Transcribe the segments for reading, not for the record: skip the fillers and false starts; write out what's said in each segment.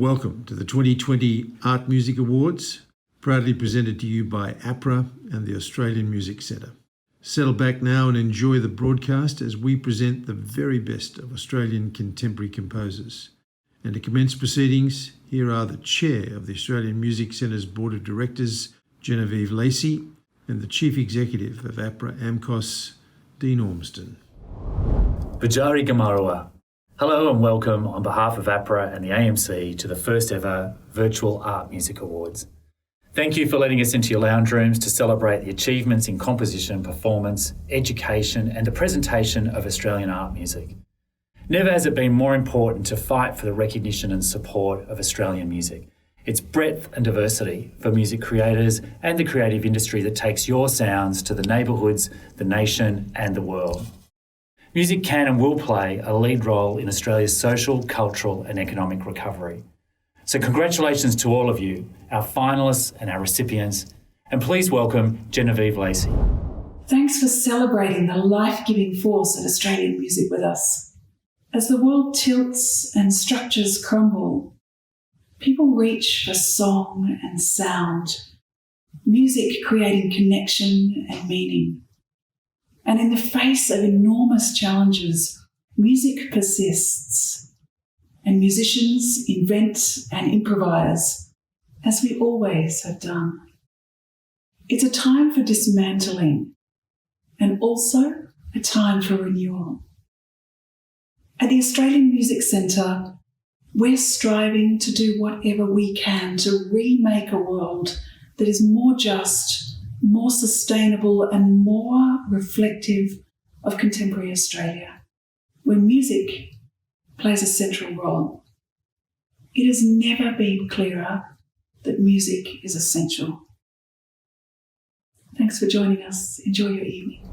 Welcome to the 2020 Art Music Awards, proudly presented to you by APRA and the Australian Music Centre. Settle back now and enjoy the broadcast as we present the very best of Australian contemporary composers. And to commence proceedings, here are the Chair of the Australian Music Centre's Board of Directors, Genevieve Lacey, and the Chief Executive of APRA AMCOS, Dean Ormston. Bajari Gamarua. Hello and welcome on behalf of APRA and the AMC to the first ever Virtual Art Music Awards. Thank you for letting us into your lounge rooms to celebrate the achievements in composition, performance, education and the presentation of Australian art music. Never has it been more important to fight for the recognition and support of Australian music, its breadth and diversity for music creators and the creative industry that takes your sounds to the neighbourhoods, the nation and the world. Music can and will play a lead role in Australia's social, cultural and economic recovery. So congratulations to all of you, our finalists and our recipients, and please welcome Genevieve Lacey. Thanks for celebrating the life-giving force of Australian music with us. As the world tilts and structures crumble, people reach for song and sound, music creating connection and meaning. And in the face of enormous challenges, music persists, and musicians invent and improvise, as we always have done. It's a time for dismantling, and also a time for renewal. At the Australian Music Centre, we're striving to do whatever we can to remake a world that is more just, more sustainable and more reflective of contemporary Australia, where music plays a central role. It has never been clearer that music is essential. Thanks for joining us. Enjoy your evening.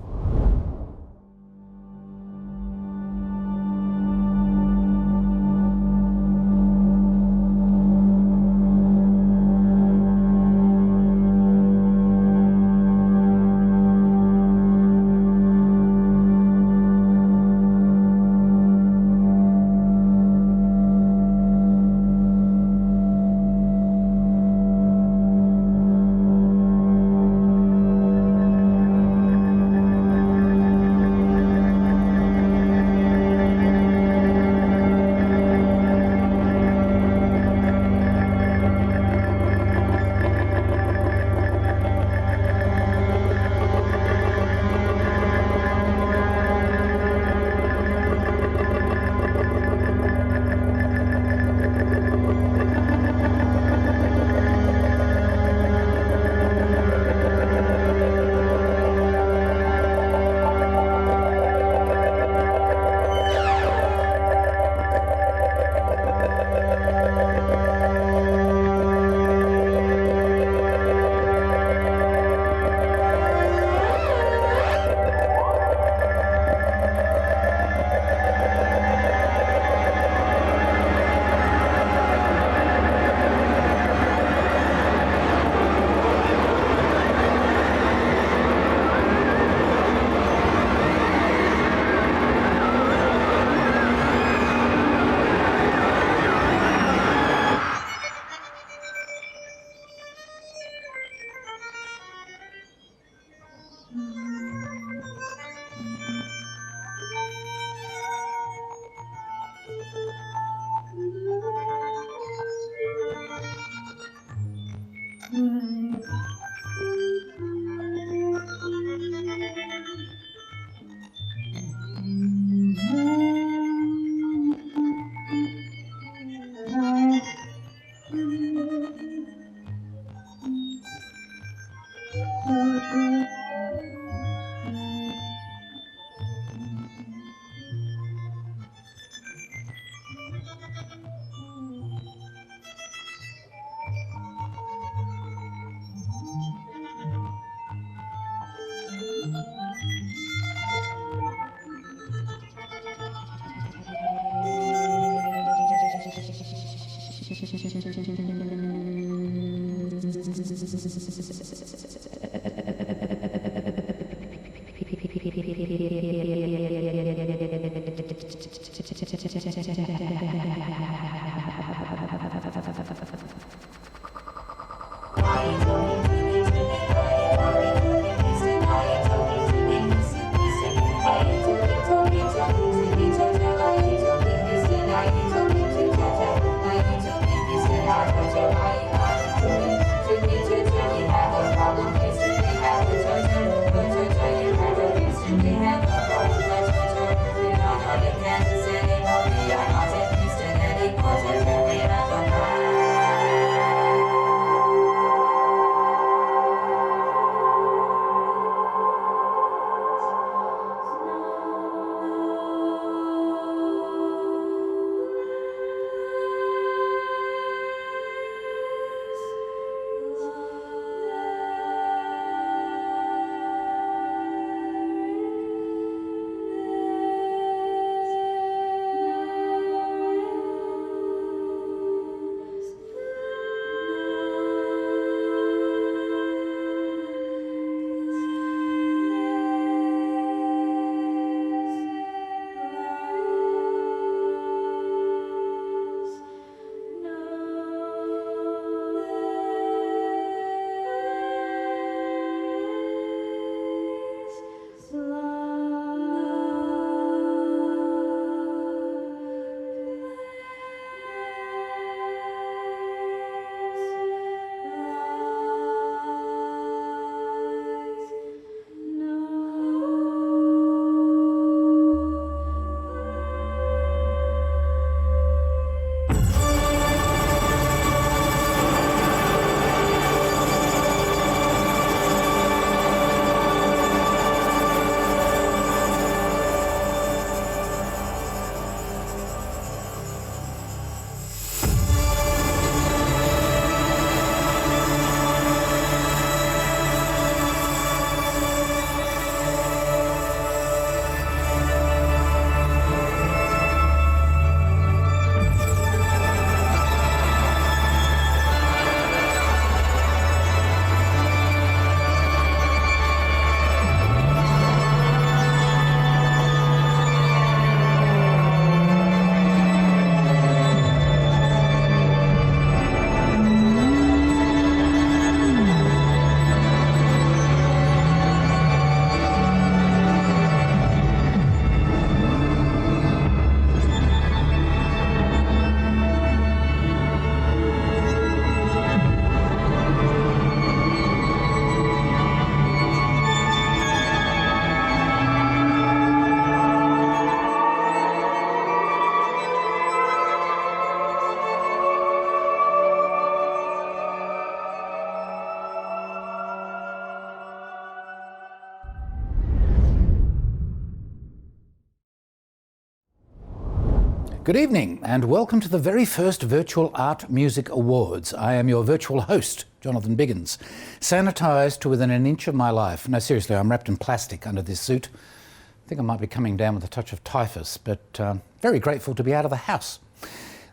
Good evening and welcome to the very first Virtual Art Music Awards. I am your virtual host, Jonathan Biggins, sanitised to within an inch of my life. No, seriously, I'm wrapped in plastic under this suit. I think I might be coming down with a touch of typhus, but very grateful to be out of the house.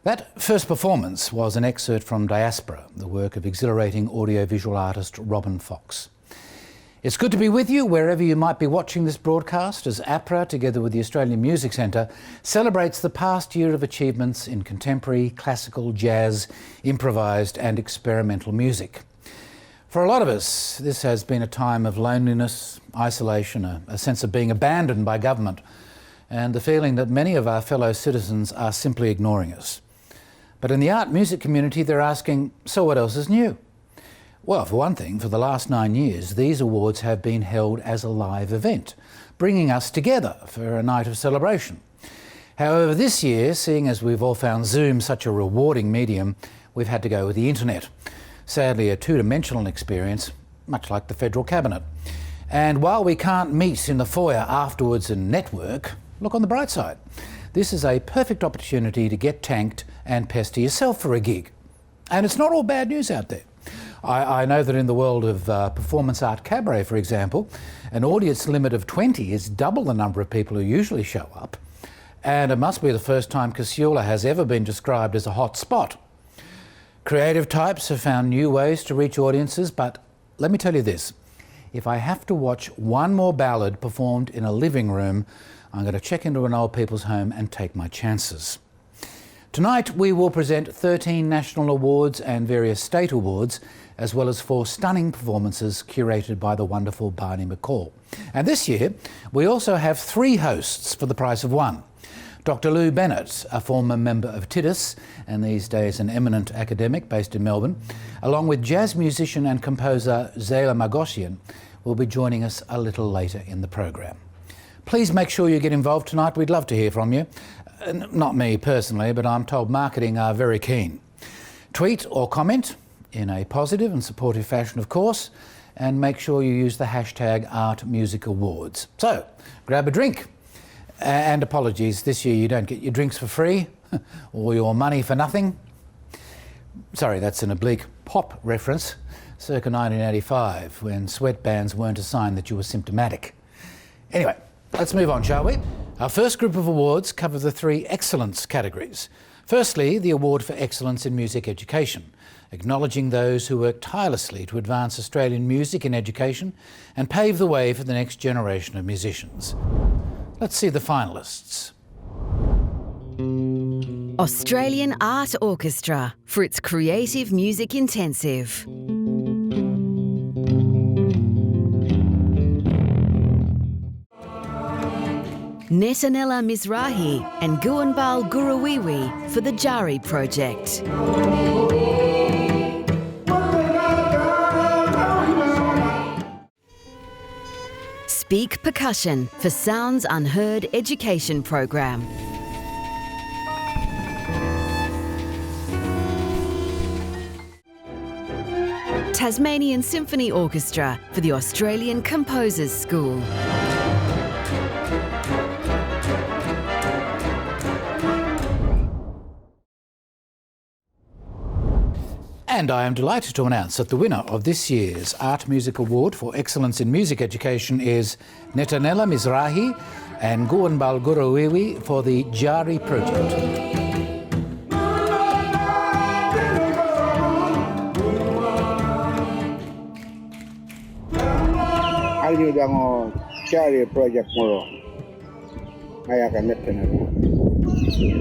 That first performance was an excerpt from Diaspora, the work of exhilarating audiovisual artist Robin Fox. It's good to be with you wherever you might be watching this broadcast as APRA, together with the Australian Music Centre, celebrates the past year of achievements in contemporary, classical, jazz, improvised and experimental music. For a lot of us, this has been a time of loneliness, isolation, a sense of being abandoned by government, and the feeling that many of our fellow citizens are simply ignoring us. But in the art music community, they're asking, so what else is new? Well, for one thing, for the last 9 years, these awards have been held as a live event, bringing us together for a night of celebration. However, this year, seeing as we've all found Zoom such a rewarding medium, we've had to go with the internet. Sadly, a two-dimensional experience, much like the federal cabinet. And while we can't meet in the foyer afterwards and network, look on the bright side. This is a perfect opportunity to get tanked and pester yourself for a gig. And it's not all bad news out there. I know that in the world of performance art cabaret, for example, an audience limit of 20 is double the number of people who usually show up. And it must be the first time Casula has ever been described as a hot spot. Creative types have found new ways to reach audiences, but let me tell you this. If I have to watch one more ballad performed in a living room, I'm going to check into an old people's home and take my chances. Tonight we will present 13 national awards and various state awards, as well as 4 stunning performances curated by the wonderful Barney McCall. And this year we also have 3 hosts for the price of 1. Dr. Lou Bennett, a former member of TIDIS and these days an eminent academic based in Melbourne, along with jazz musician and composer Zayla Magoshian, will be joining us a little later in the program. Please make sure you get involved tonight. We'd love to hear from you. Not me personally, but I'm told marketing are very keen. Tweet or comment in a positive and supportive fashion, of course, and make sure you use the hashtag #ArtMusicAwards. So, grab a drink. And apologies, this year you don't get your drinks for free or your money for nothing. Sorry, that's an oblique pop reference, circa 1985, when sweatbands weren't a sign that you were symptomatic. Anyway, let's move on, shall we? Our first group of awards cover the 3 excellence categories. Firstly, the Award for Excellence in Music Education, acknowledging those who work tirelessly to advance Australian music in education and pave the way for the next generation of musicians. Let's see the finalists. Australian Art Orchestra for its creative music intensive. Netanella Mizrahi and Guanbal Gurawiwi for the Jari project. Speak Percussion for Sounds Unheard education program. Tasmanian Symphony Orchestra for the Australian Composers School. And I am delighted to announce that the winner of this year's Art Music Award for Excellence in Music Education is Netanella Mizrahi and Guanbal Gurawiwi for the Jari project. Ayo dango Jari project mo kaya ka Netanella.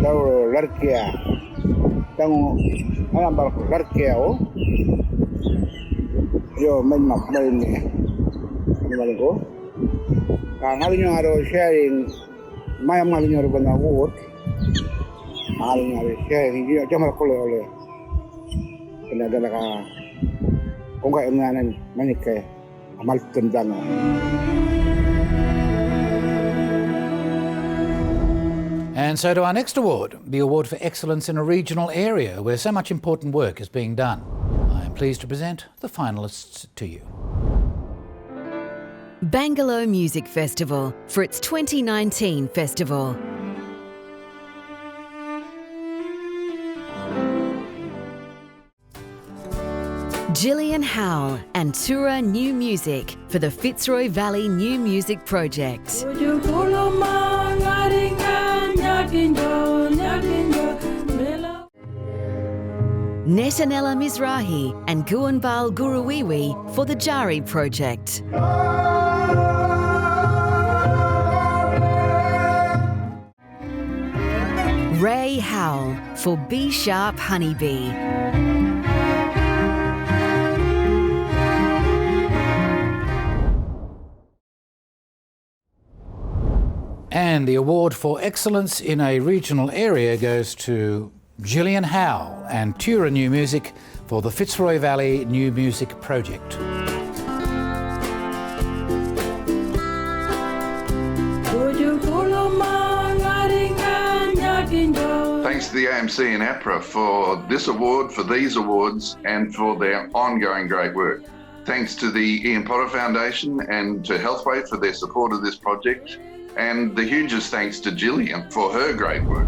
Lauro larkia dango alam ba larkia o yo man makmal ni ni ko ang hali nyo aro sharing mayam hali nyo aro ba na award hali nyo aro sharing yo jamal ko le pinadala ka kung kaya nganan manikay amal tendang. And so to our next award, the Award for Excellence in a Regional Area where so much important work is being done. I am pleased to present the finalists to you. Bangalore Music Festival for its 2019 festival. Gillian Howell and Tura New Music for the Fitzroy Valley New Music Project. Netanella Mizrahi and Guanbal Guruwiwi for the Jari Project. Ray Howell for B Sharp Honeybee. And the award for excellence in a regional area goes to Gillian Howell and Tura New Music for the Fitzroy Valley New Music Project. Thanks to the AMC and APRA for this award, for these awards, and for their ongoing great work. Thanks to the Ian Potter Foundation and to Healthway for their support of this project. And the hugest thanks to Gillian for her great work.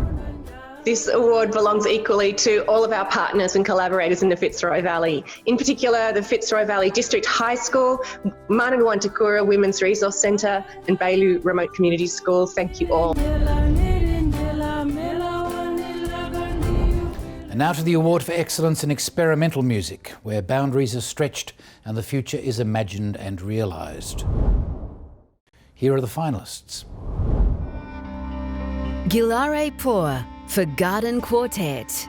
This award belongs equally to all of our partners and collaborators in the Fitzroy Valley, in particular the Fitzroy Valley District High School, Mananuantakura Women's Resource Centre and Bailu Remote Community School. Thank you all. And now to the award for excellence in experimental music, where boundaries are stretched and the future is imagined and realised. Here are the finalists. Gilare Poor for Garden Quartet.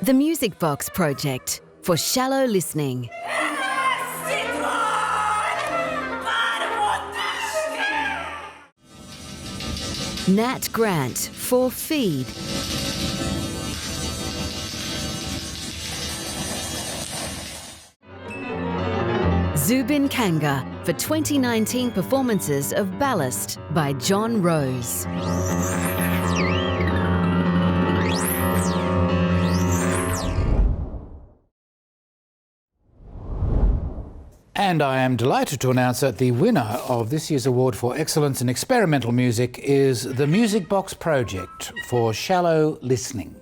The Music Box Project for Shallow Listening. Nat Grant for Feed. Zubin Kanga for 2019 performances of Ballast by John Rose. And I am delighted to announce that the winner of this year's award for excellence in experimental music is the Music Box Project for Shallow Listening.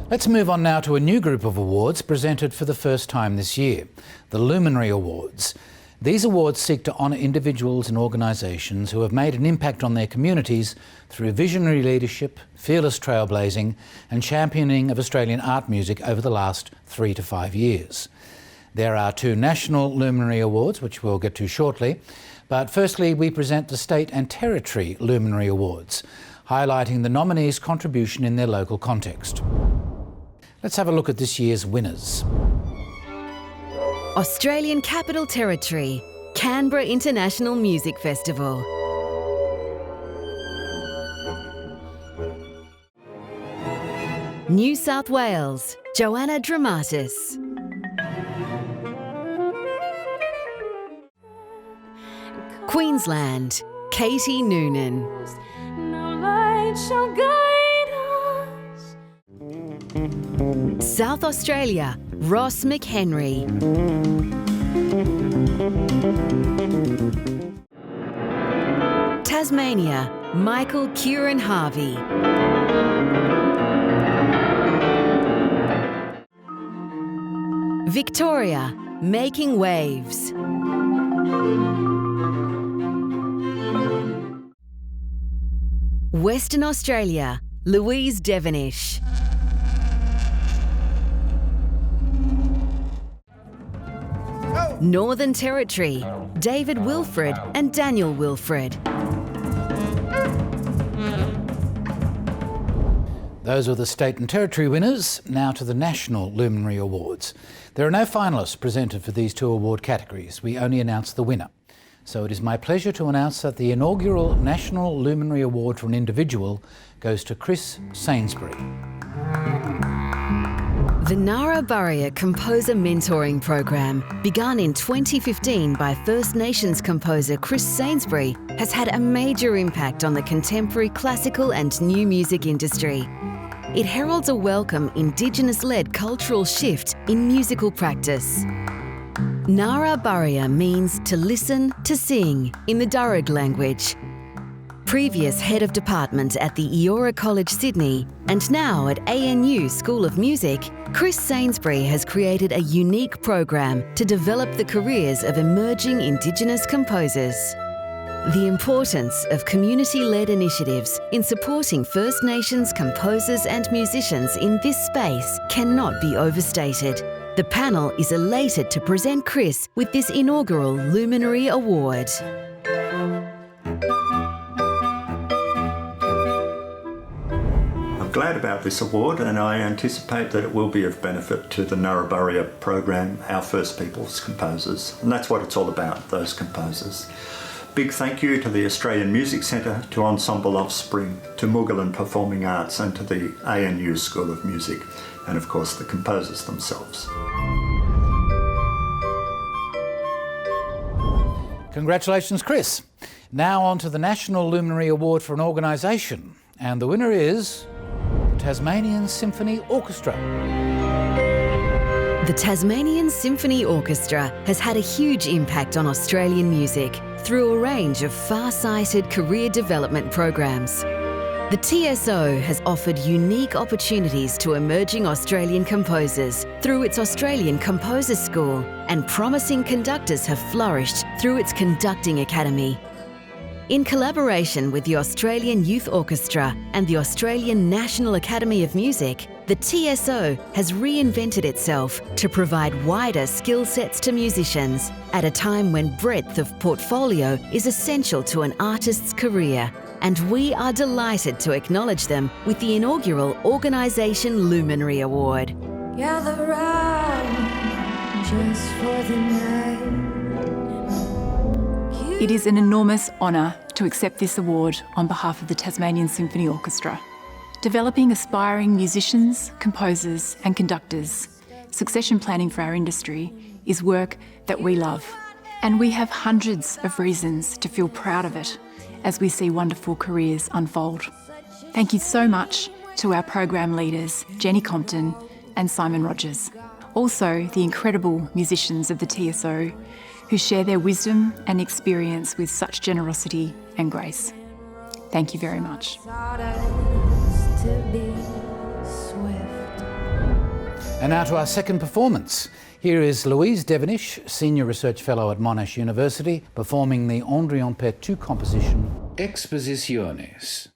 Let's move on now to a new group of awards presented for the first time this year, the Luminary Awards. These awards seek to honour individuals and organisations who have made an impact on their communities through visionary leadership, fearless trailblazing and championing of Australian art music over the last 3 to 5 years. There are 2 national Luminary Awards, which we'll get to shortly, but firstly we present the State and Territory Luminary Awards, highlighting the nominees' contribution in their local context. Let's have a look at this year's winners. Australian Capital Territory, Canberra International Music Festival. New South Wales, Joanna Dramatis. Queensland, Katie Noonan. No light shall guide us. South Australia, Ross McHenry. Tasmania, Michael Kieran Harvey. Victoria, Making Waves. Western Australia, Louise Devonish. Northern Territory, David Wilfred and Daniel Wilfred. Those are the State and Territory winners. Now to the National Luminary Awards. There are no finalists presented for these 2 award categories. We only announce the winner. So it is my pleasure to announce that the inaugural National Luminary Award for an individual goes to Chris Sainsbury. The Nara Burrier Composer Mentoring Program, begun in 2015 by First Nations composer Chris Sainsbury, has had a major impact on the contemporary classical and new music industry. It heralds a welcome Indigenous-led cultural shift in musical practice. Nara Burrier means to listen, to sing in the Darug language. Previous Head of Department at the Eora College Sydney and now at ANU School of Music, Chris Sainsbury has created a unique program to develop the careers of emerging Indigenous composers. The importance of community-led initiatives in supporting First Nations composers and musicians in this space cannot be overstated. The panel is elated to present Chris with this inaugural Luminary Award. Glad about this award, and I anticipate that it will be of benefit to the Nara Burrier program, our First Peoples composers, and that's what it's all about, those composers. Big thank you to the Australian Music Centre, to Ensemble Offspring, to Moogahlin Performing Arts and to the ANU School of Music, and of course the composers themselves. Congratulations, Chris. Now on to the National Luminary Award for an organisation, and the winner is Tasmanian Symphony Orchestra. The Tasmanian Symphony Orchestra has had a huge impact on Australian music through a range of far-sighted career development programs. The TSO has offered unique opportunities to emerging Australian composers through its Australian Composers School, and promising conductors have flourished through its Conducting Academy. In collaboration with the Australian Youth Orchestra and the Australian National Academy of Music, the TSO has reinvented itself to provide wider skill sets to musicians at a time when breadth of portfolio is essential to an artist's career. And we are delighted to acknowledge them with the inaugural Organisation Luminary Award. Gather round just for the night. It is an enormous honour to accept this award on behalf of the Tasmanian Symphony Orchestra. Developing aspiring musicians, composers and conductors, succession planning for our industry is work that we love. And we have hundreds of reasons to feel proud of it as we see wonderful careers unfold. Thank you so much to our program leaders, Jenny Compton and Simon Rogers. Also, the incredible musicians of the TSO who share their wisdom and experience with such generosity and grace. Thank you very much. And now to our second performance. Here is Louise Devenish, Senior Research Fellow at Monash University, performing the André Ampère II composition, Exposiciones.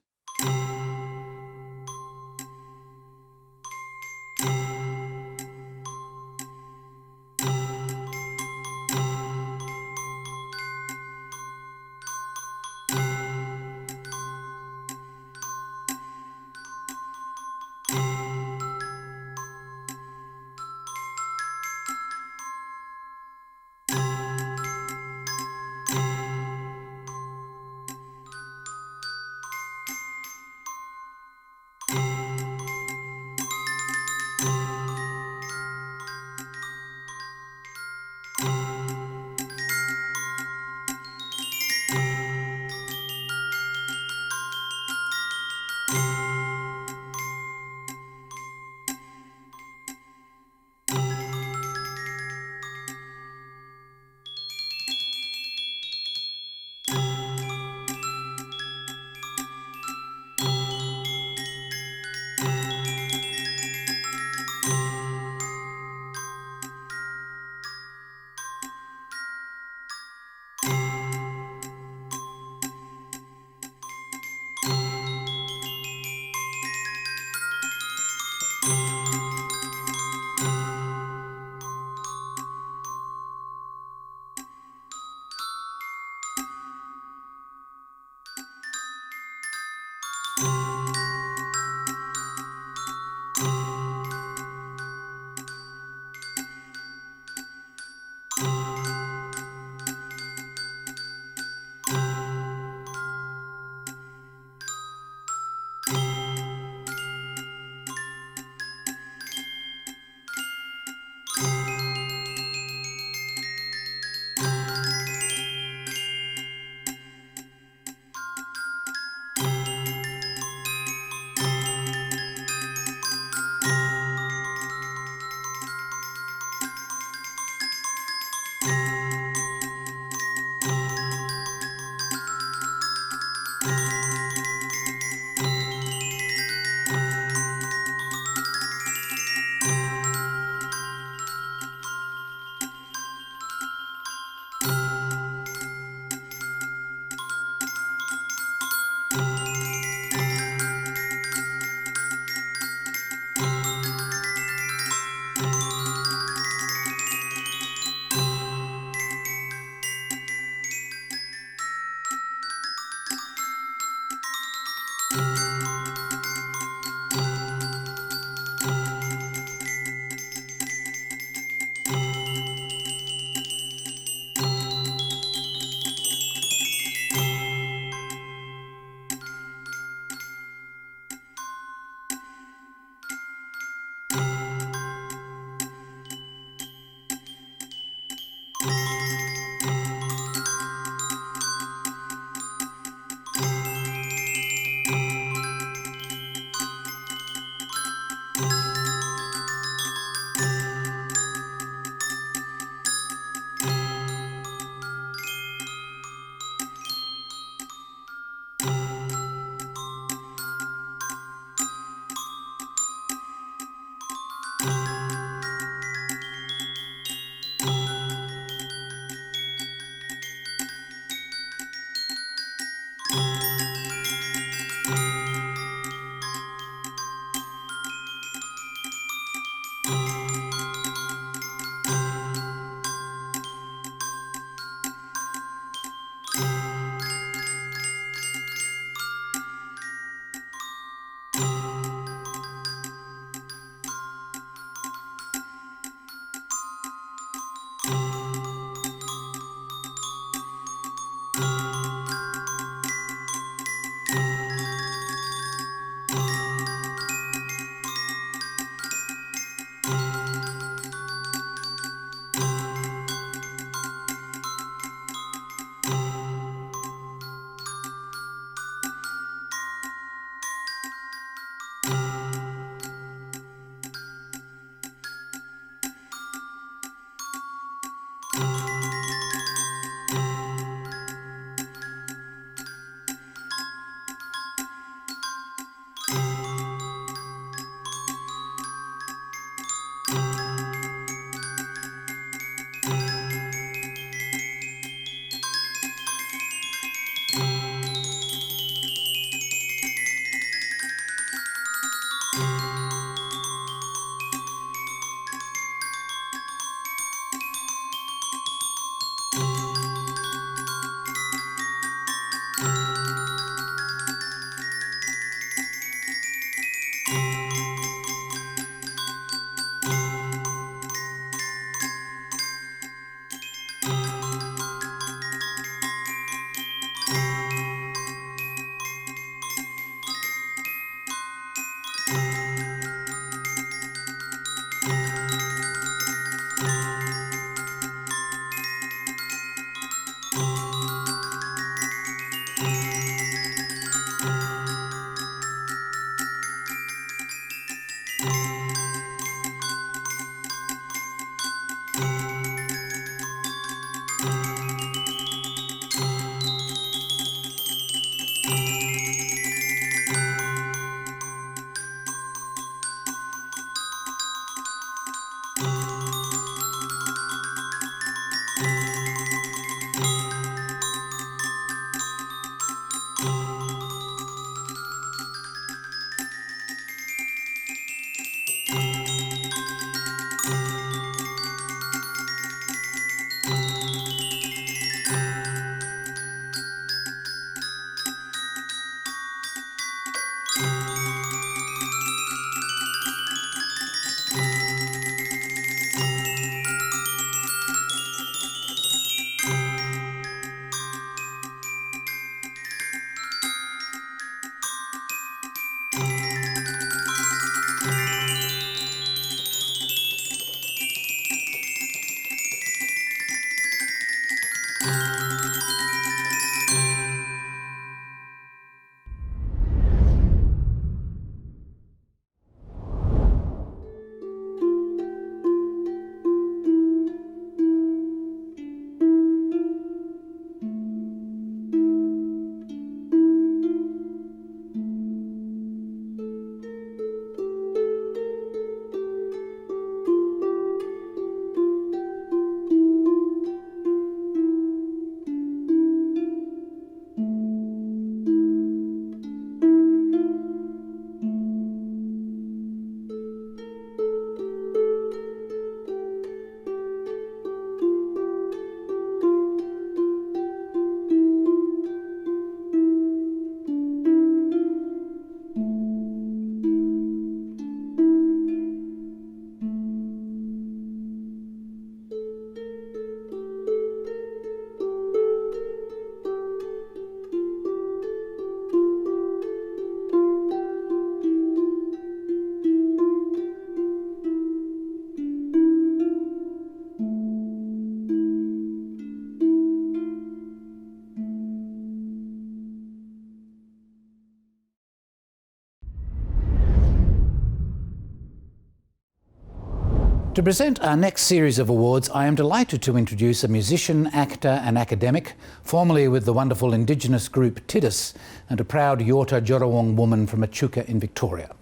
To present our next series of awards, I am delighted to introduce a musician, actor and academic, formerly with the wonderful Indigenous group Tidus, and a proud Yorta Jorawong woman from Echuca in Victoria.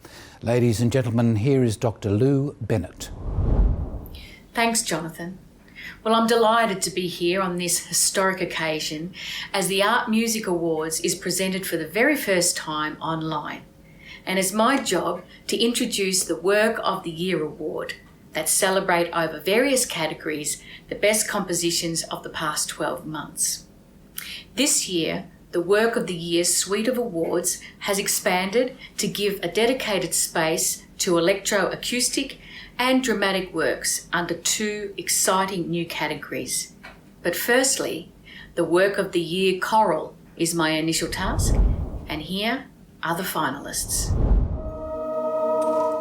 Ladies and gentlemen, here is Dr. Lou Bennett. Thanks, Jonathan. Well, I'm delighted to be here on this historic occasion as the Art Music Awards is presented for the very first time online. And it's my job to introduce the Work of the Year Award that celebrate over various categories the best compositions of the past 12 months. This year, the Work of the Year's suite of awards has expanded to give a dedicated space to electroacoustic and dramatic works under two exciting new categories. But firstly, the Work of the Year choral is my initial task, and here are the finalists.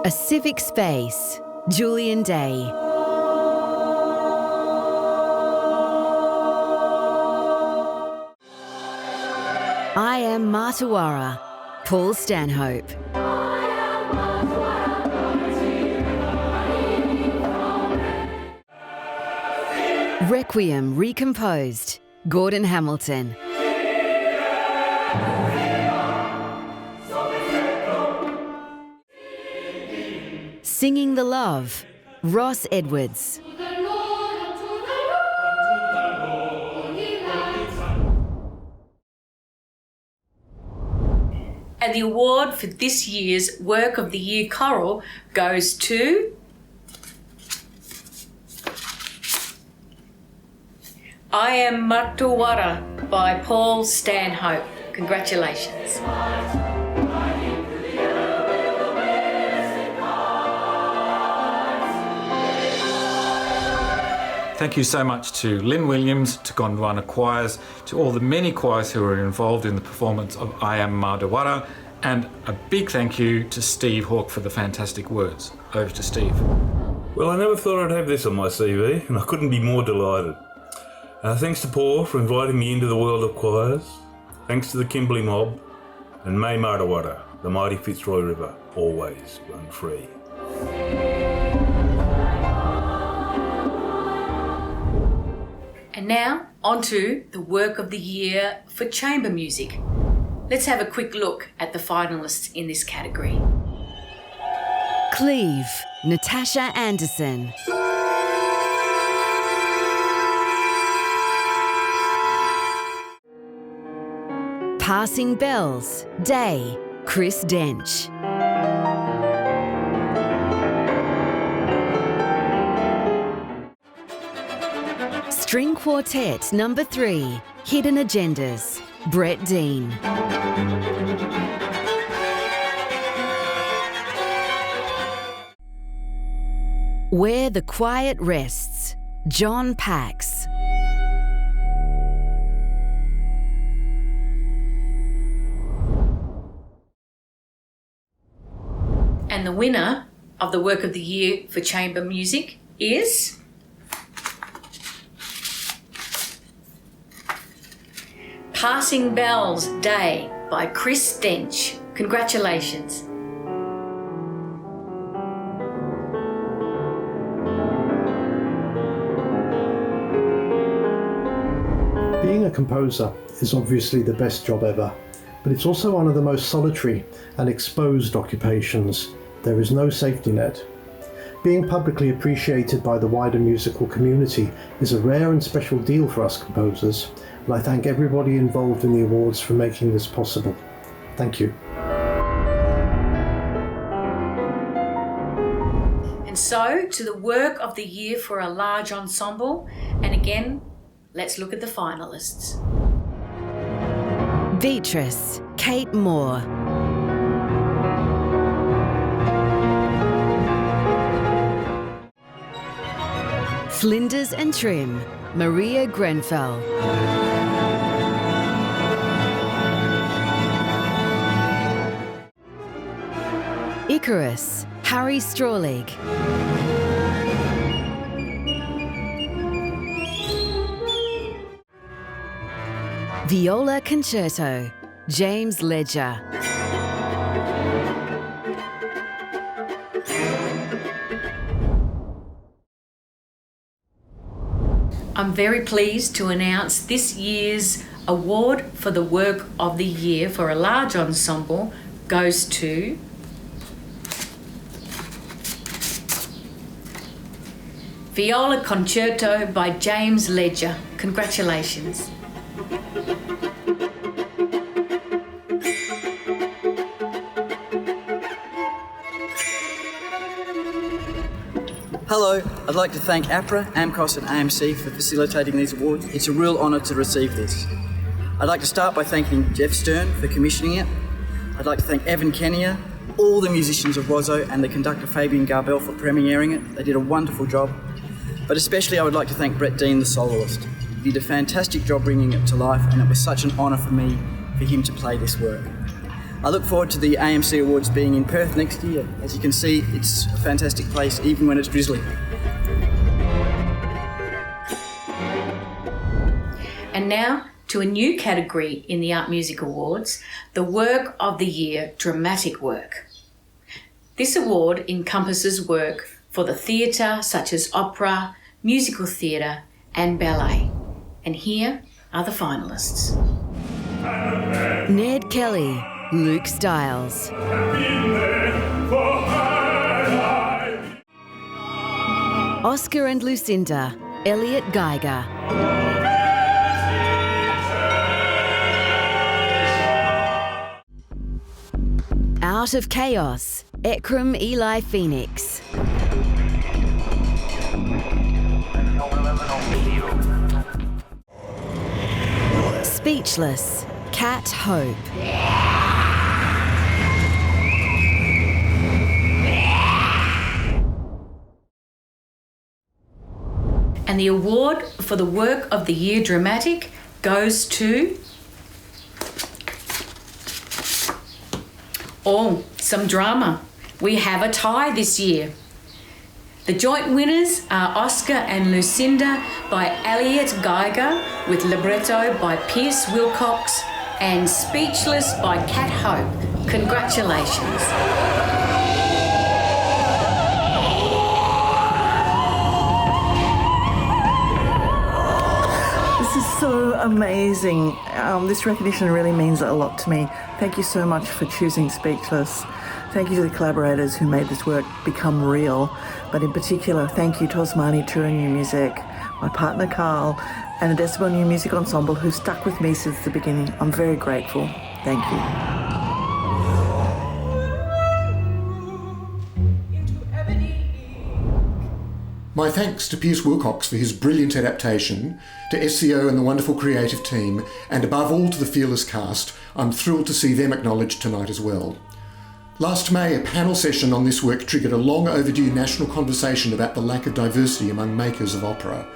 A Civic Space, Julian Day. I Am Martuwarra, Paul Stanhope. Requiem recomposed, Gordon Hamilton. Singing the Love, Ross Edwards. And the award for this year's Work of the Year choral goes to I Am Martuwarra by Paul Stanhope. Congratulations. Thank you so much to Lynn Williams, to Gondwana Choirs, to all the many choirs who were involved in the performance of I Am Martuwarra, and a big thank you to Steve Hawke for the fantastic words. Over to Steve. Well, I never thought I'd have this on my CV, and I couldn't be more delighted. Thanks to Paul for inviting me into the world of choirs. Thanks to the Kimberley mob, and may Martuwarra, the mighty Fitzroy River, always run free. And now, on to the Work of the Year for chamber music. Let's have a quick look at the finalists in this category. Cleve, Natasha Anderson. Passing Bells, Day, Chris Dench. String Quartet number 3, Hidden Agendas, Brett Dean. Where the Quiet Rests, John Pax. And the winner of the Work of the Year for chamber music is Passing Bells Day by Chris Dench. Congratulations. Being a composer is obviously the best job ever, but it's also one of the most solitary and exposed occupations. There is no safety net. Being publicly appreciated by the wider musical community is a rare and special deal for us composers, and I thank everybody involved in the awards for making this possible. Thank you. And so, to the Work of the Year for a large ensemble, and again, let's look at the finalists. Beatrice, Kate Moore. Flinders and Trim, Maria Grenfell. Icarus, Harry Strawleg. Viola Concerto, James Ledger. I'm very pleased to announce this year's award for the Work of the Year for a large ensemble goes to Viola Concerto by James Ledger. Congratulations. Hello, I'd like to thank APRA, AMCOS and AMC for facilitating these awards. It's a real honour to receive this. I'd like to start by thanking Jeff Stern for commissioning it. I'd like to thank Evan Kenya, all the musicians of Rozo and the conductor Fabian Garbel for premiering it. They did a wonderful job. But especially I would like to thank Brett Dean, the soloist. did a fantastic job bringing it to life, and it was such an honour for me for him to play this work. I look forward to the AMC Awards being in Perth next year. As you can see, it's a fantastic place, even when it's drizzly. And now to a new category in the Art Music Awards, the Work of the Year Dramatic Work. This award encompasses work for the theatre such as opera, musical theatre and ballet. And here are the finalists. Ned Kelly, Luke Stiles. Oscar and Lucinda, Elliot Geiger. Out of Chaos, Ekram Eli Phoenix. Speechless, Kat Hope. And the award for the Work of the Year Dramatic goes to... Oh, some drama. We have a tie this year. The joint winners are Oscar and Lucinda by Elliot Geiger with libretto by Pierce Wilcox and Speechless by Kat Hope. Congratulations. This is so amazing. This recognition really means a lot to me. Thank you so much for choosing Speechless. Thank you to the collaborators who made this work become real. But in particular, thank you to Osmani Tour New Music, my partner Carl, and the Diaspora New Music Ensemble who stuck with me since the beginning. I'm very grateful. Thank you. My thanks to Pierce Wilcox for his brilliant adaptation, to SCO and the wonderful creative team, and above all to the fearless cast. I'm thrilled to see them acknowledged tonight as well. Last May, a panel session on this work triggered a long overdue national conversation about the lack of diversity among makers of opera.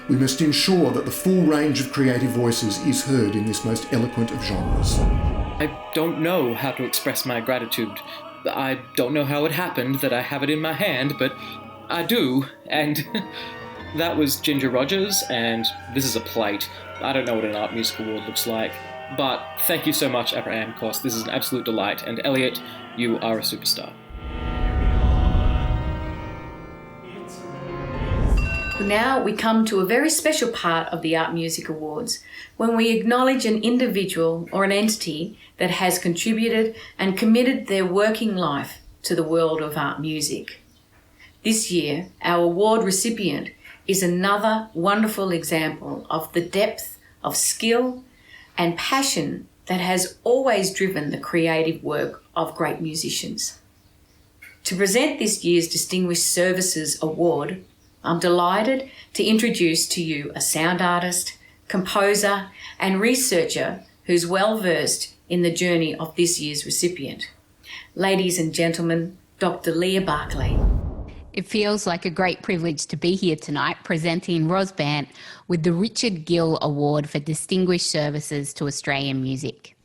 We must ensure that the full range of creative voices is heard in this most eloquent of genres. I don't know how to express my gratitude. I don't know how it happened that I have it in my hand, but I do, and that was Ginger Rogers, and this is a plate. I don't know what an art music award looks like, but thank you so much, APRA AMCOS. This is an absolute delight, and Elliot, you are a superstar. Now we come to a very special part of the Art Music Awards, when we acknowledge an individual or an entity that has contributed and committed their working life to the world of art music. This year, our award recipient is another wonderful example of the depth of skill and passion that has always driven the creative work of great musicians. To present this year's Distinguished Services Award, I'm delighted to introduce to you a sound artist, composer, and researcher who's well versed in the journey of this year's recipient. Ladies and gentlemen, Dr. Leah Barclay. It feels like a great privilege to be here tonight presenting Ros Bant with the Richard Gill Award for Distinguished Services to Australian Music.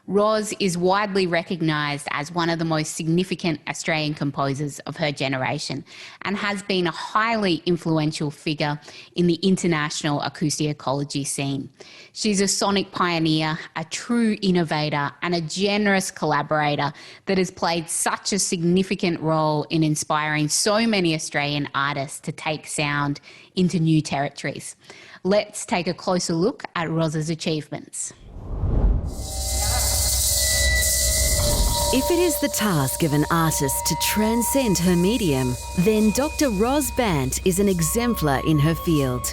Ros is widely recognised as one of the most significant Australian composers of her generation and has been a highly influential figure in the international acousticology scene. She's a sonic pioneer, a true innovator, and a generous collaborator that has played such a significant role in inspiring so many Australian artists to take sound into new territories. Let's take a closer look at Ros's achievements. If it is the task of an artist to transcend her medium, then Dr. Ros Bant is an exemplar in her field.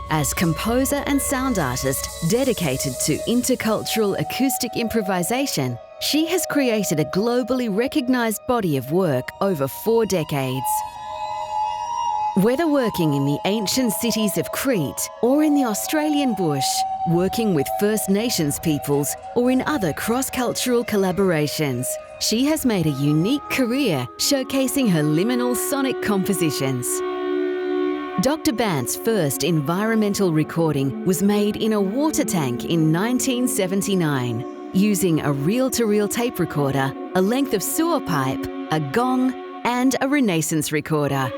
As composer and sound artist dedicated to intercultural acoustic improvisation, she has created a globally recognised body of work over 4 decades. Whether working in the ancient cities of Crete or in the Australian bush, working with First Nations peoples or in other cross-cultural collaborations, she has made a unique career showcasing her liminal sonic compositions. Dr. Bant's first environmental recording was made in a water tank in 1979, using a reel-to-reel tape recorder, a length of sewer pipe, a gong, and a Renaissance recorder.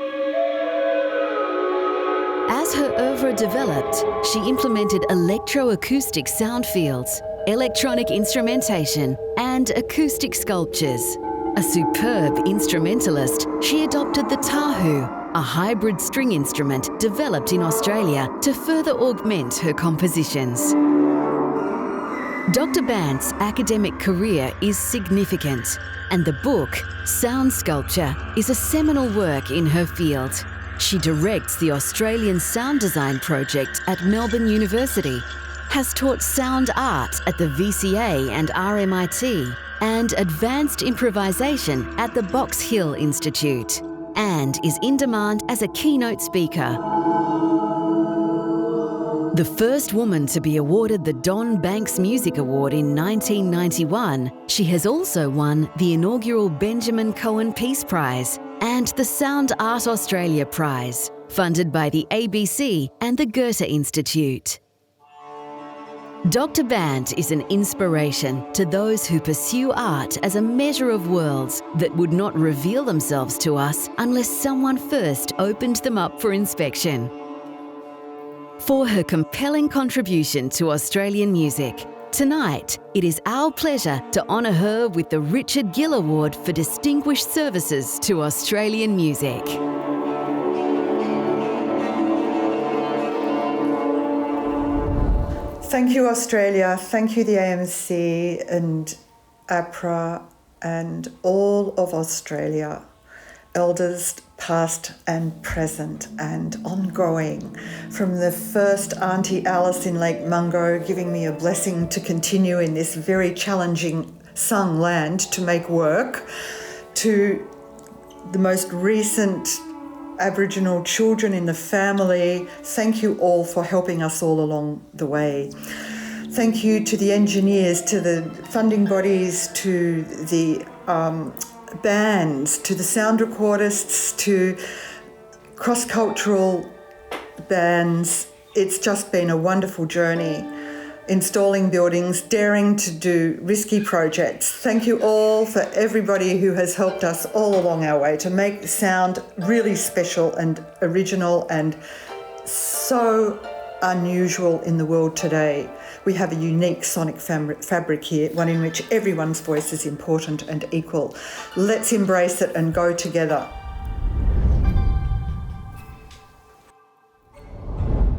As her oeuvre developed, she implemented electroacoustic sound fields, electronic instrumentation, and acoustic sculptures. A superb instrumentalist, she adopted the tahu, a hybrid string instrument developed in Australia to further augment her compositions. Dr. Bant's academic career is significant, and the book, Sound Sculpture, is a seminal work in her field. She directs the Australian Sound Design Project at Melbourne University, has taught sound art at the VCA and RMIT, and advanced improvisation at the Box Hill Institute, and is in demand as a keynote speaker. The first woman to be awarded the Don Banks Music Award in 1991, she has also won the inaugural Benjamin Cohen Peace Prize and the Sound Art Australia Prize, funded by the ABC and the Goethe Institute. Dr. Bant is an inspiration to those who pursue art as a measure of worlds that would not reveal themselves to us unless someone first opened them up for inspection. For her compelling contribution to Australian music, tonight it is our pleasure to honour her with the Richard Gill Award for Distinguished Services to Australian Music. Thank you, Australia. Thank you, the AMC and APRA and all of Australia, elders past and present and ongoing. From the first Auntie Alice in Lake Mungo giving me a blessing to continue in this very challenging sung land to make work, to the most recent Aboriginal children in the family. Thank you all for helping us all along the way. Thank you to the engineers, to the funding bodies, to the bands, to the sound recordists, to cross-cultural bands. It's just been a wonderful journey. Installing buildings, daring to do risky projects. Thank you all for everybody who has helped us all along our way to make sound really special and original and so unusual in the world today. We have a unique sonic fabric here, one in which everyone's voice is important and equal. Let's embrace it and go together.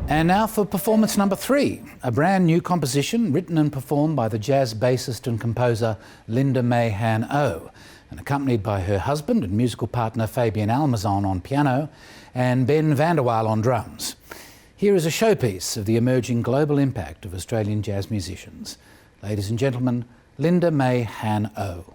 And now for performance number 3, a brand new composition written and performed by the jazz bassist and composer Linda May Han-O, and accompanied by her husband and musical partner Fabian Almazon on piano and Ben Vanderwaal on drums. Here is a showpiece of the emerging global impact of Australian jazz musicians. Ladies and gentlemen, Linda May Han-O.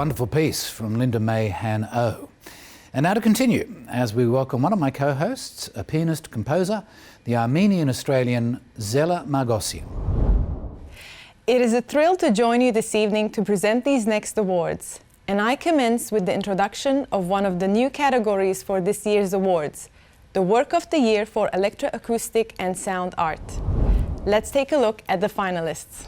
wonderful piece from Linda May Han O. And now to continue, as we welcome one of my co-hosts, a pianist-composer, the Armenian-Australian Zela Margosian. It is a thrill to join you this evening to present these next awards. And I commence with the introduction of one of the new categories for this year's awards, the Work of the Year for Electroacoustic and Sound Art. Let's take a look at the finalists.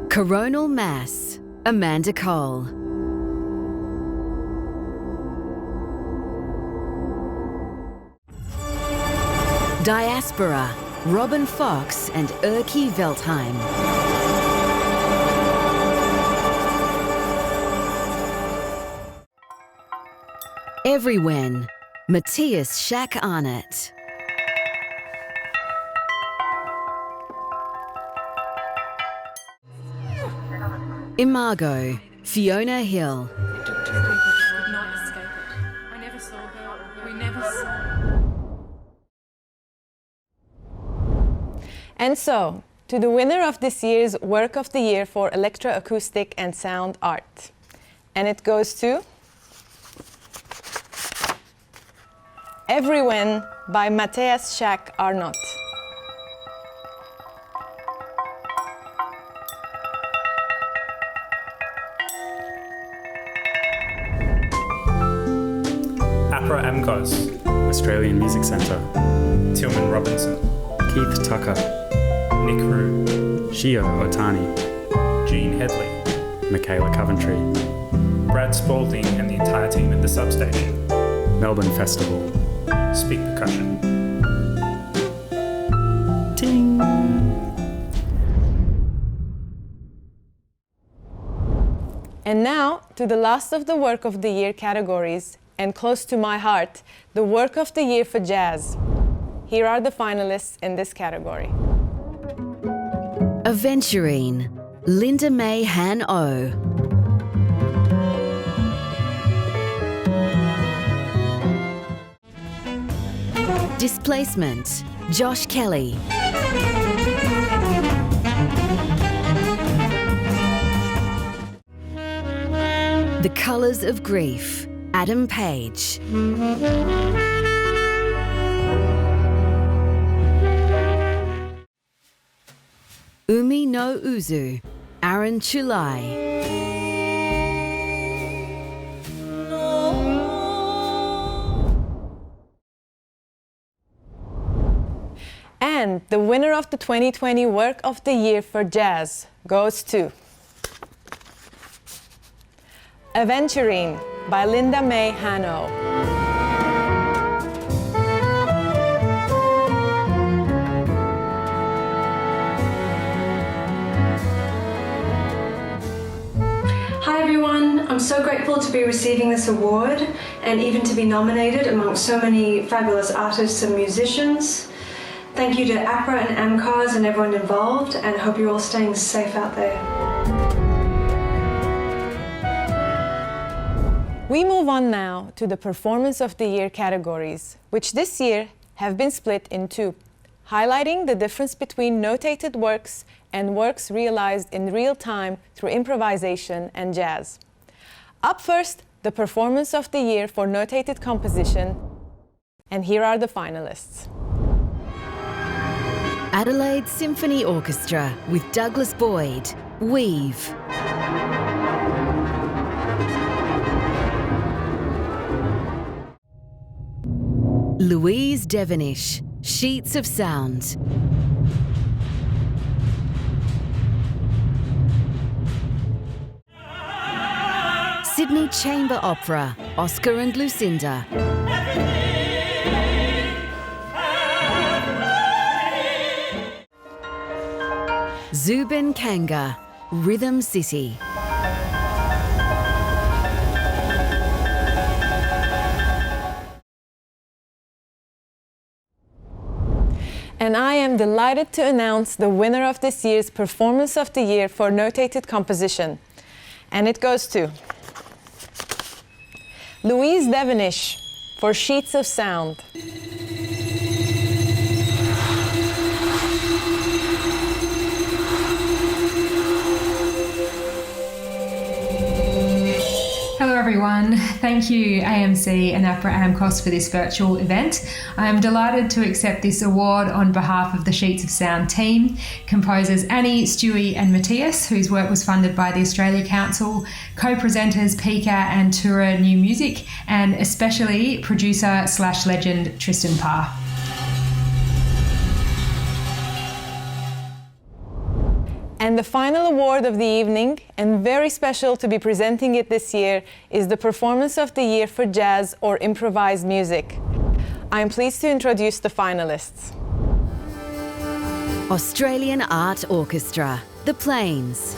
Coronal Mass, Amanda Cole. Diaspora, Robin Fox and Erky Veltheim. Everywhen, Matthias Schack Arnott. Imago, Fiona Hill. And so, to the winner of this year's Work of the Year for Electroacoustic and Sound Art. And it goes to Everywhen by Matthias Schack Arnott. APRA AMCOS, Australian Music Centre. Tillman Robinson. Keith Tucker. Nick Rue. Shio Otani. Jean Headley. Michaela Coventry. Brad Spalding and the entire team at the Substation. Melbourne Festival. Speak Percussion. Ting! And now to the last of the Work of the Year categories, and close to my heart, the Work of the Year for Jazz. Here are the finalists in this category. Aventurine, Linda May Han O. Displacement, Josh Kelly. The Colours of Grief, Adam Page. Umi no Uzu, Aaron Chulai. And the winner of the 2020 Work of the Year for Jazz goes to Aventurine by Linda May Han O. Hi everyone, I'm so grateful to be receiving this award and even to be nominated amongst so many fabulous artists and musicians. Thank you to APRA and AMCOS and everyone involved, and I hope you're all staying safe out there. We move on now to the Performance of the Year categories, which this year have been split in two, highlighting the difference between notated works and works realized in real time through improvisation and jazz. Up first, the Performance of the Year for notated composition, and here are the finalists. Adelaide Symphony Orchestra with Douglas Boyd, Weave. Louise Devonish, Sheets of Sound. Sydney Chamber Opera, Oscar and Lucinda. Zubin Kanga, Rhythm City. And I am delighted to announce the winner of this year's Performance of the Year for notated composition. And it goes to Louise Devonish for Sheets of Sound. Hello everyone, thank you AMC and APRA AMCOS for this virtual event. I am delighted to accept this award on behalf of the Sheets of Sound team, composers Annie, Stewie and Matthias, whose work was funded by the Australia Council, co-presenters Pika and Tura New Music, and especially producer/legend Tristan Parr. And the final award of the evening, and very special to be presenting it this year, is the Performance of the Year for Jazz or Improvised Music. I am pleased to introduce the finalists. Australian Art Orchestra, The Plains.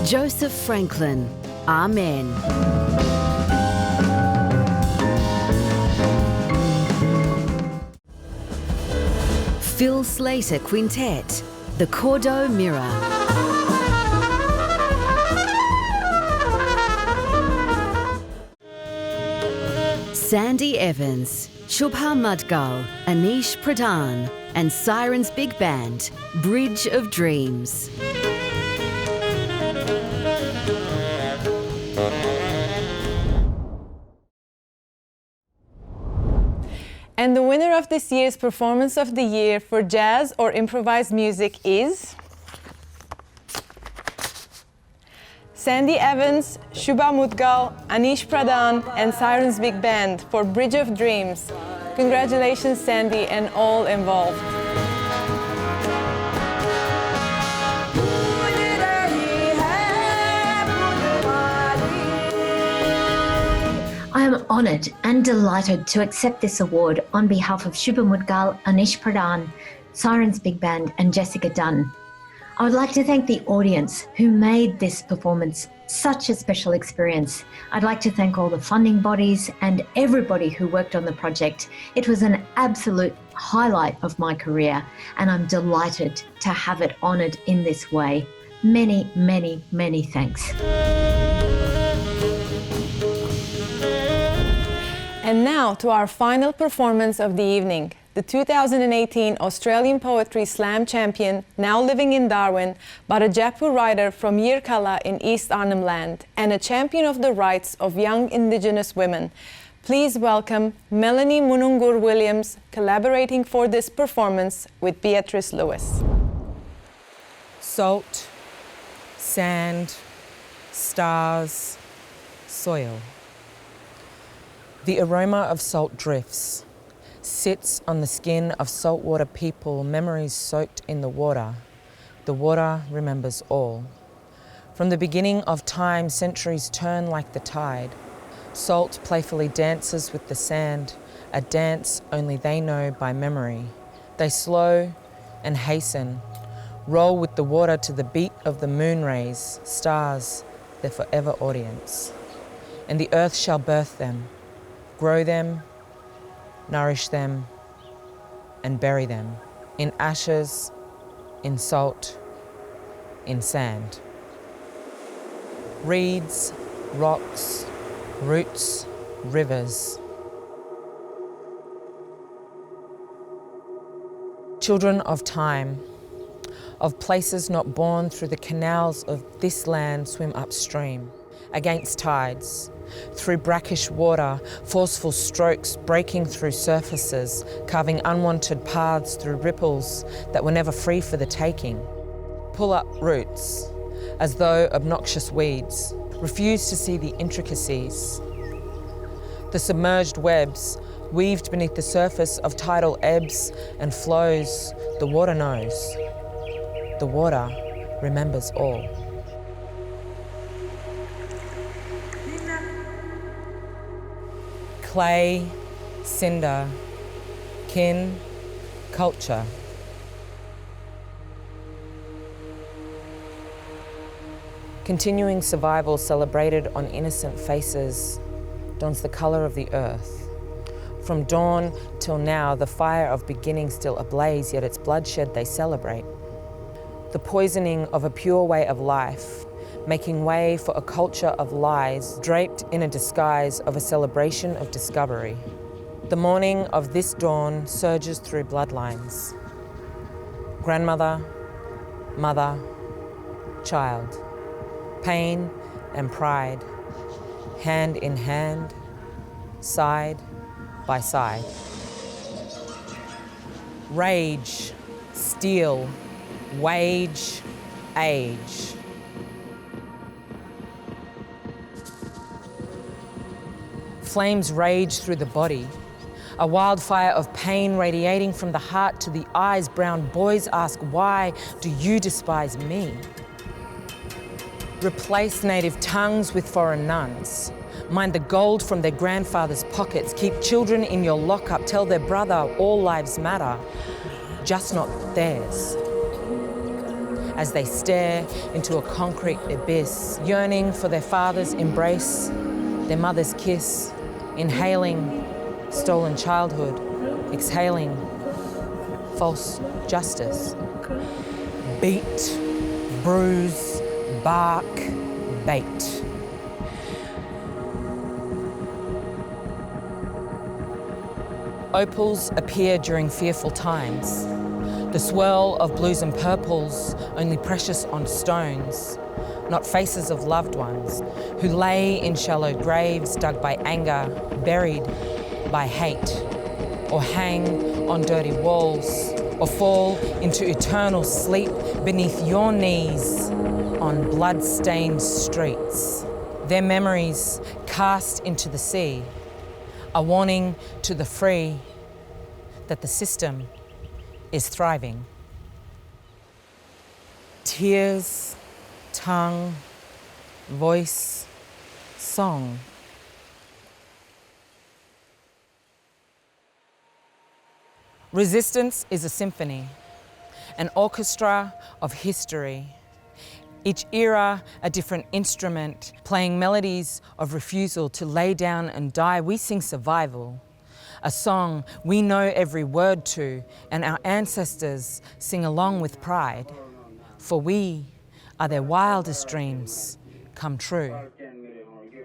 Joseph Franklin, Amen. Phil Slater Quintet, The Cordeaux Mirror. Sandy Evans, Shubha Mudgal, Anish Pradhan and Sirens Big Band, Bridge of Dreams. And the winner of this year's Performance of the Year for Jazz or Improvised Music is Sandy Evans, Shubha Mudgal, Anish Pradhan and Sirens Big Band for Bridge of Dreams. Congratulations, Sandy, and all involved. I am honoured and delighted to accept this award on behalf of Shubha Mudgal, Anish Pradhan, Sirens Big Band and Jessica Dunn. I would like to thank the audience who made this performance such a special experience. I'd like to thank all the funding bodies and everybody who worked on the project. It was an absolute highlight of my career and I'm delighted to have it honoured in this way. Many, many, many thanks. And now to our final performance of the evening. The 2018 Australian Poetry Slam champion, now living in Darwin, but a Jaipur writer from Yirkala in East Arnhem Land, and a champion of the rights of young Indigenous women. Please welcome Melanie Munungur Williams, collaborating for this performance with Beatrice Lewis. Salt, sand, stars, soil. The aroma of salt drifts, sits on the skin of saltwater people, memories soaked in the water. The water remembers all. From the beginning of time, centuries turn like the tide. Salt playfully dances with the sand, a dance only they know by memory. They slow and hasten, roll with the water to the beat of the moon rays, stars, their forever audience. And the earth shall birth them, grow them, nourish them, and bury them in ashes, in salt, in sand. Reeds, rocks, roots, rivers. Children of time, of places not born through the canals of this land swim upstream, against tides, through brackish water, forceful strokes breaking through surfaces, carving unwanted paths through ripples that were never free for the taking. Pull up roots, as though obnoxious weeds, refuse to see the intricacies. The submerged webs, weaved beneath the surface of tidal ebbs and flows, the water knows. The water remembers all. Clay, cinder, kin, culture. Continuing survival celebrated on innocent faces dons the colour of the earth. From dawn till now, the fire of beginning still ablaze, yet its bloodshed they celebrate. The poisoning of a pure way of life, making way for a culture of lies, draped in a disguise of a celebration of discovery. The morning of this dawn surges through bloodlines. Grandmother, mother, child, pain and pride, hand in hand, side by side. Rage, steel, wage, age. Flames rage through the body, a wildfire of pain radiating from the heart to the eyes. Brown boys ask, why do you despise me? Replace native tongues with foreign nuns. Mind the gold from their grandfather's pockets. Keep children in your lockup. Tell their brother all lives matter, just not theirs. As they stare into a concrete abyss, yearning for their father's embrace, their mother's kiss, inhaling stolen childhood, exhaling false justice. Beat, bruise, bark, bait. Opals appear during fearful times. The swirl of blues and purples, only precious on stones, not faces of loved ones who lay in shallow graves dug by anger, buried by hate, or hang on dirty walls, or fall into eternal sleep beneath your knees on blood-stained streets. Their memories cast into the sea, a warning to the free that the system is thriving. Tears, tongue, voice, song. Resistance is a symphony, an orchestra of history. Each era a different instrument, playing melodies of refusal to lay down and die. We sing survival, a song we know every word to, and our ancestors sing along with pride. For we are their wildest dreams come true.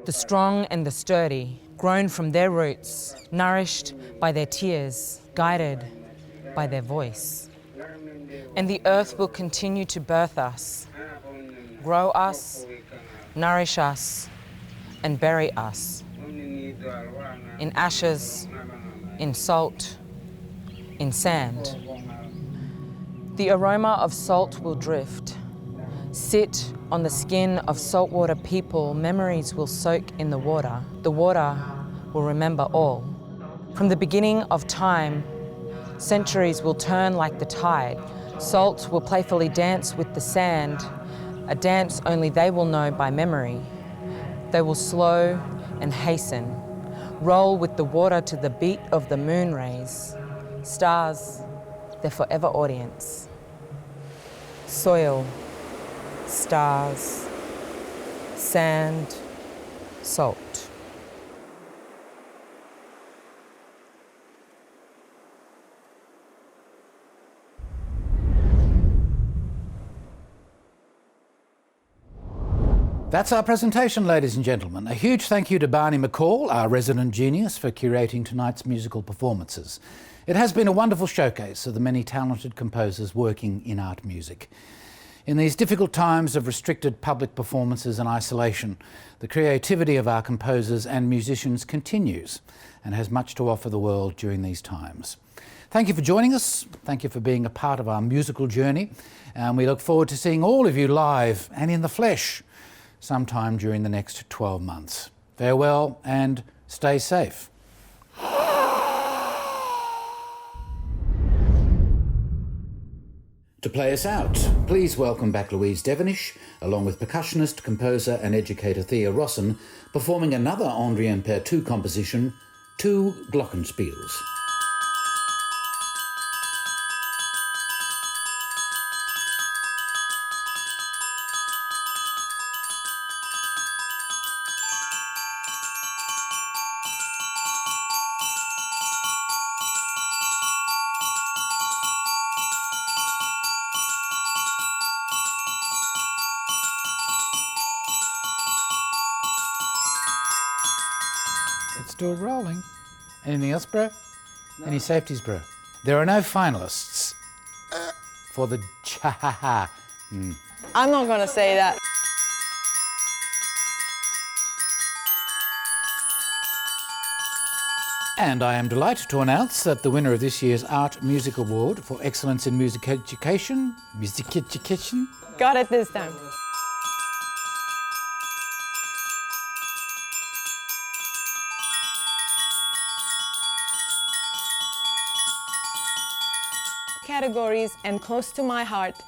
The strong and the sturdy, grown from their roots, nourished by their tears, guided by their voice. And the earth will continue to birth us, grow us, nourish us, and bury us in ashes, in salt, in sand. The aroma of salt will drift, sit on the skin of saltwater people. Memories will soak in the water. The water will remember all. From the beginning of time, centuries will turn like the tide. Salt will playfully dance with the sand, a dance only they will know by memory. They will slow and hasten, roll with the water to the beat of the moon rays. Stars, their forever audience. Soil, stars, sand, salt. That's our presentation, ladies and gentlemen. A huge thank you to Barney McCall, our resident genius, for curating tonight's musical performances. It has been a wonderful showcase of the many talented composers working in art music. In these difficult times of restricted public performances and isolation, the creativity of our composers and musicians continues and has much to offer the world during these times. Thank you for joining us. Thank you for being a part of our musical journey. And we look forward to seeing all of you live and in the flesh sometime during the next 12 months. Farewell and stay safe. To play us out, please welcome back Louise Devonish, along with percussionist, composer and educator Thea Rossen, performing another André and Pertu composition, 2 Glockenspiels. Still rolling. Anything else, bro? No. Any safeties, bro? There are no finalists for the I'm not going to say that. And I am delighted to announce that the winner of this year's Art Music Award for Excellence in Music Education, Got it this time. Categories, and close to my heart,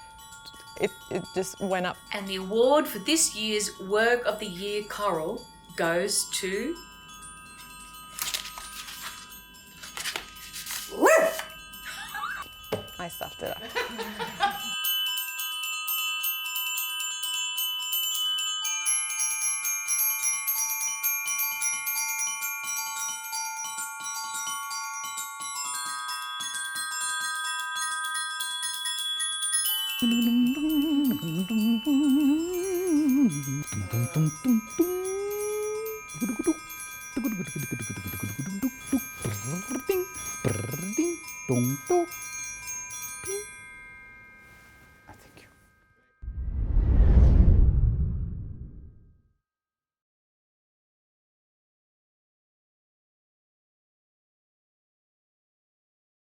it just went up. And the award for this year's Work of the Year Choral goes to... I stuffed it up.